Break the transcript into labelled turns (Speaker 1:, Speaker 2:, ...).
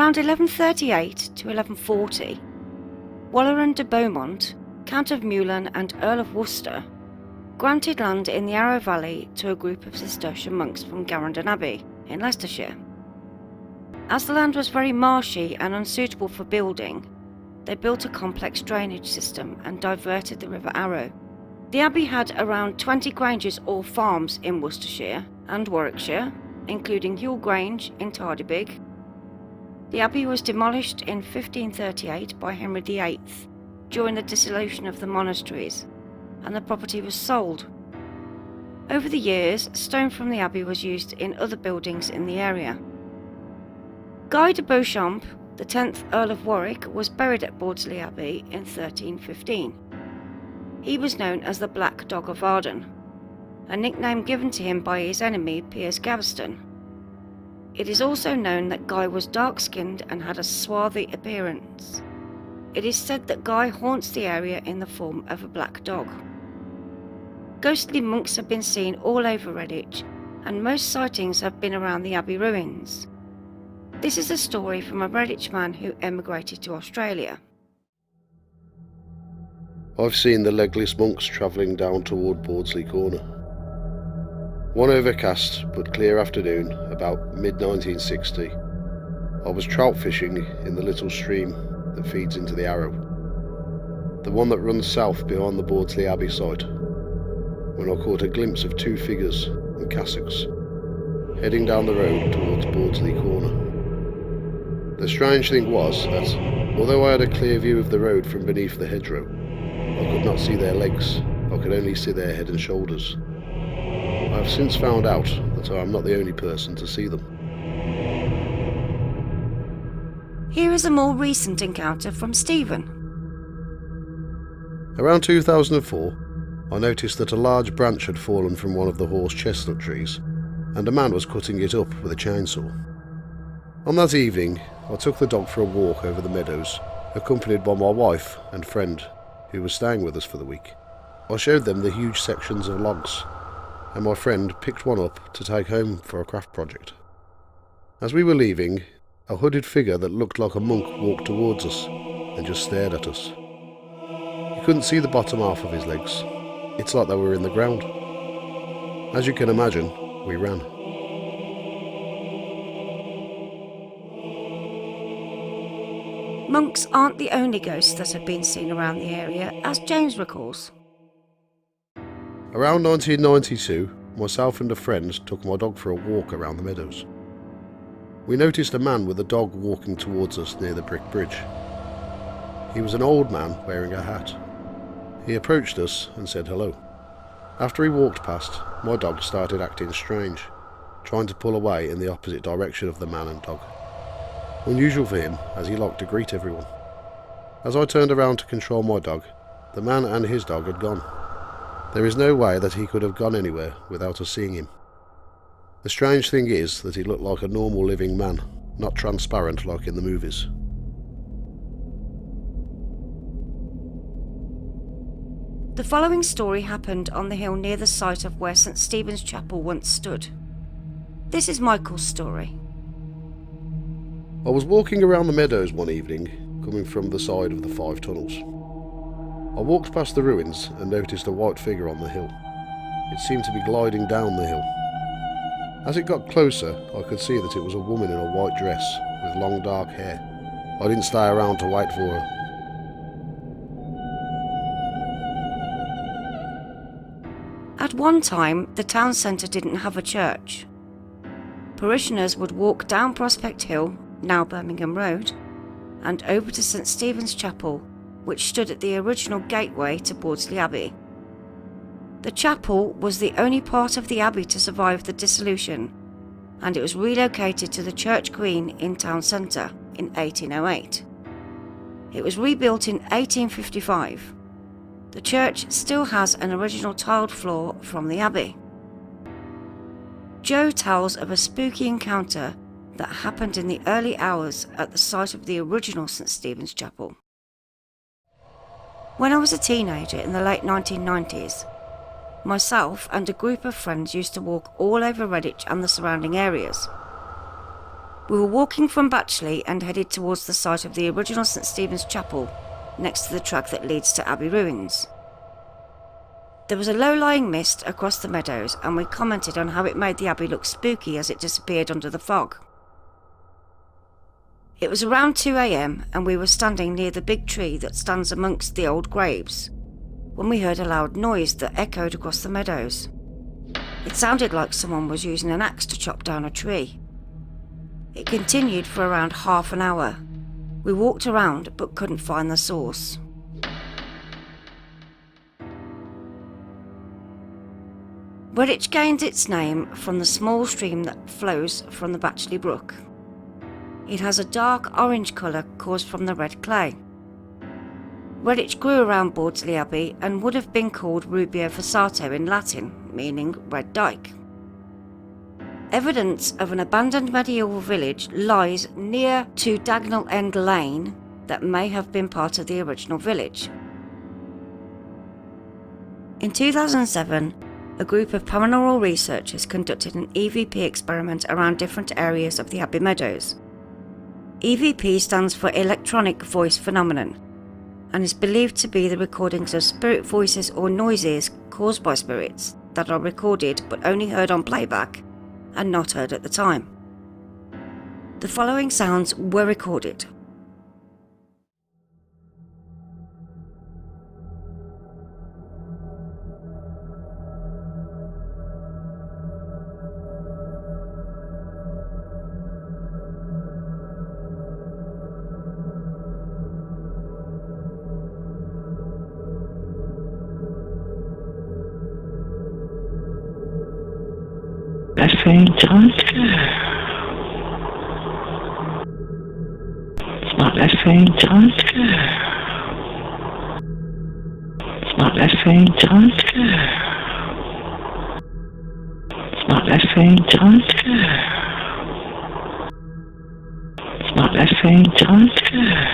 Speaker 1: Around 1138 to 1140, Walleran de Beaumont, Count of Meulan and Earl of Worcester, granted land in the Arrow Valley to a group of Cistercian monks from Garendon Abbey in Leicestershire. As the land was very marshy and unsuitable for building, they built a complex drainage system and diverted the River Arrow. The abbey had around 20 granges or farms in Worcestershire and Warwickshire, including Ewell Grange in Tardybig. The abbey was demolished in 1538 by Henry VIII during the dissolution of the monasteries, and the property was sold. Over the years, stone from the abbey was used in other buildings in the area. Guy de Beauchamp, the 10th Earl of Warwick, was buried at Bordesley Abbey in 1315. He was known as the Black Dog of Arden, a nickname given to him by his enemy Piers Gaveston. It is also known that Guy was dark-skinned and had a swarthy appearance. It is said that Guy haunts the area in the form of a black dog. Ghostly monks have been seen all over Redditch, and most sightings have been around the abbey ruins. This is a story from a Redditch man who emigrated to Australia.
Speaker 2: I've seen the legless monks travelling down toward Bordesley Corner. One overcast but clear afternoon, about mid-1960, I was trout fishing in the little stream that feeds into the Arrow, the one that runs south behind the Bordesley Abbey site, when I caught a glimpse of two figures in cassocks, heading down the road towards Bordesley Corner. The strange thing was that, although I had a clear view of the road from beneath the hedgerow, I could not see their legs, I could only see their head and shoulders. I have since found out that I am not the only person to see them.
Speaker 1: Here is a more recent encounter from Stephen.
Speaker 2: Around 2004, I noticed that a large branch had fallen from one of the horse chestnut trees, and a man was cutting it up with a chainsaw. On that evening, I took the dog for a walk over the meadows, accompanied by my wife and friend, who was staying with us for the week. I showed them the huge sections of logs, and my friend picked one up to take home for a craft project. As we were leaving, a hooded figure that looked like a monk walked towards us and just stared at us. You couldn't see the bottom half of his legs. It's like they were in the ground. As you can imagine, we ran.
Speaker 1: Monks aren't the only ghosts that have been seen around the area, as James recalls.
Speaker 2: Around 1992, myself and a friend took my dog for a walk around the meadows. We noticed a man with a dog walking towards us near the brick bridge. He was an old man wearing a hat. He approached us and said hello. After he walked past, my dog started acting strange, trying to pull away in the opposite direction of the man and dog. Unusual for him, as he liked to greet everyone. As I turned around to control my dog, the man and his dog had gone. There is no way that he could have gone anywhere without us seeing him. The strange thing is that he looked like a normal living man, not transparent like in the movies.
Speaker 1: The following story happened on the hill near the site of where St. Stephen's Chapel once stood. This is Michael's story.
Speaker 2: I was walking around the meadows one evening, coming from the side of the 5 tunnels. I walked past the ruins and noticed a white figure on the hill. It seemed to be gliding down the hill. As it got closer, I could see that it was a woman in a white dress with long dark hair. I didn't stay around to wait for her.
Speaker 1: At one time, the town centre didn't have a church. Parishioners would walk down Prospect Hill, now Birmingham Road, and over to St. Stephen's Chapel, which stood at the original gateway to Bordesley Abbey. The chapel was the only part of the abbey to survive the dissolution, and it was relocated to the Church Green in town centre in 1808. It was rebuilt in 1855. The church still has an original tiled floor from the abbey. Joe tells of a spooky encounter that happened in the early hours at the site of the original St. Stephen's Chapel. When I was a teenager in the late 1990s, myself and a group of friends used to walk all over Redditch and the surrounding areas. We were walking from Batchley and headed towards the site of the original St Stephen's Chapel, next to the track that leads to Abbey ruins. There was a low-lying mist across the meadows, and we commented on how it made the Abbey look spooky as it disappeared under the fog. It was around 2 AM and we were standing near the big tree that stands amongst the old graves, when we heard a loud noise that echoed across the meadows. It sounded like someone was using an axe to chop down a tree. It continued for around half an hour. We walked around but couldn't find the source. Redditch gained its name from the small stream that flows from the Batchley Brook. It has a dark orange colour caused from the red clay. Redditch grew around Bordesley Abbey and would have been called Rubio Versato in Latin, meaning red dyke. Evidence of an abandoned medieval village lies near to Dagnall End Lane that may have been part of the original village. In 2007, a group of paranormal researchers conducted an EVP experiment around different areas of the Abbey Meadows. EVP stands for Electronic Voice Phenomenon, and is believed to be the recordings of spirit voices or noises caused by spirits that are recorded but only heard on playback and not heard at the time. The following sounds were recorded.
Speaker 3: That's very Johnson. Smart, that's very Johnson. Smart, that's very Johnson. Smart, that's very Johnson. Smart, that's very Johnson.